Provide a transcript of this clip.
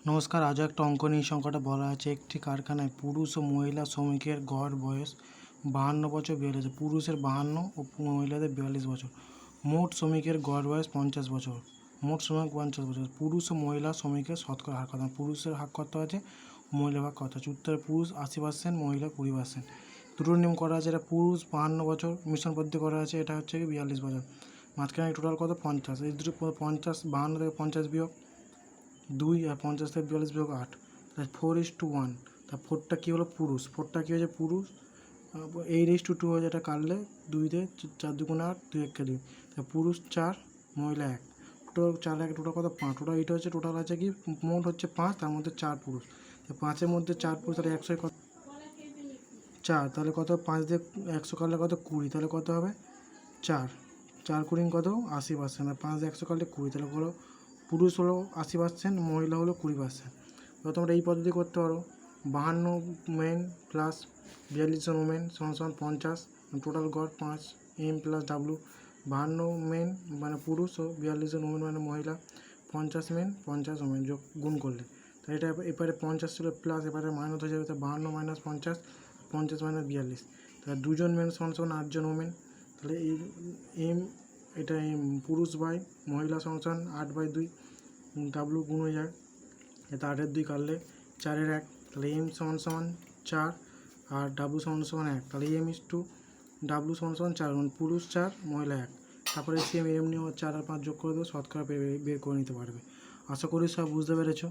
নমস্কার। আজও একটা অঙ্ক নিয়ে সংখ্যাটা বলা আছে একটি কারখানায় পুরুষ ও মহিলা শ্রমিকের গড় বয়স 52 বছর 42, পুরুষের 52 ও মহিলাদের 42 বছর। মোট শ্রমিকের গড় বয়স 50 বছর। মোট শ্রমিক 50 বছর। পুরুষ ও মহিলা শ্রমিকের শতকরা হার কত? পুরুষের হার কত আছে, মহিলার ভাগ কত আছে? উত্তরে পুরুষ 80%, মহিলা 20%। দুটো নিয়ম করা আছে, এটা পুরুষ 52 বছর, মিশ্রণ পদ্ধতি করা আছে, এটা হচ্ছে কি 42 বছর। মাঝখানে টোটাল কত? 50। এই দুটো 50, 52 থেকে 50 বিয়োগ 2 আর 50 থেকে 42 বিয়োগ 8, তাহলে 4:1। তা 4টা কী হলো? পুরুষ। 4টা কী হয়েছে? পুরুষ। 8:2 হয়ে যেটা কাটলে 2 দিয়ে 4 2 8, 2 1 2। তা পুরুষ 4, মহিলা 1। টোটাল 4 1 টোটাল কত? 5। টোটাল এইটা হচ্ছে, টোটাল আছে কি মোট হচ্ছে 5, তার মধ্যে 4 পুরুষ। তা 5-এর মধ্যে 4 পুরুষ, তাহলে 100 কত? 4। তাহলে কত? 5 দিয়ে 100 কাটলে কত? 20। তাহলে কত হবে? 4 4 কুড়ি কত? 80%। আর 5 দিয়ে 100 কাটলে 20। তাহলে হলো পুরুষ হলো 80%, মহিলা হলো 20%। তো তোমরা এই পদ্ধতি করতে পারো। 52 মেন প্লাস 42 জন ওমেন সমান 50, টোটাল গড় 5 এম প্লাস ডাব্লু। 52 মেন মানে পুরুষ ও 42 জন ওমেন মানে মহিলা, 50 মেন 50 ওমেন যোগ গুণ করলে, তাই এটা এবারে 50 ছিল প্লাস, এবারে মাইনাস হয়ে যাবে। তো 52 মাইনাস 50, 50 মাইনাস 42। তাহলে 2 জন মেন সমান 8 জন ওমেন। তাহলে এই এম, এটা এম পুরুষ বাই মহিলা সমান 8/2, ডাব্লু গুণ হয়ে যায়। এটা 8-এর 2 কাটলে 4-এর 1, তাহলে এম সমান 4 আর ডাব্লু সমান 1। তাহলে এম ইস টু ডাব্লু সমান 4, মানে পুরুষ 4, মহিলা 1। তারপরে সেম এম নিয়ে 4 আর 5 যোগ করে দেবো, শতকরা বের করে নিতে পারবে। আশা করি সব বুঝতে পেরেছো।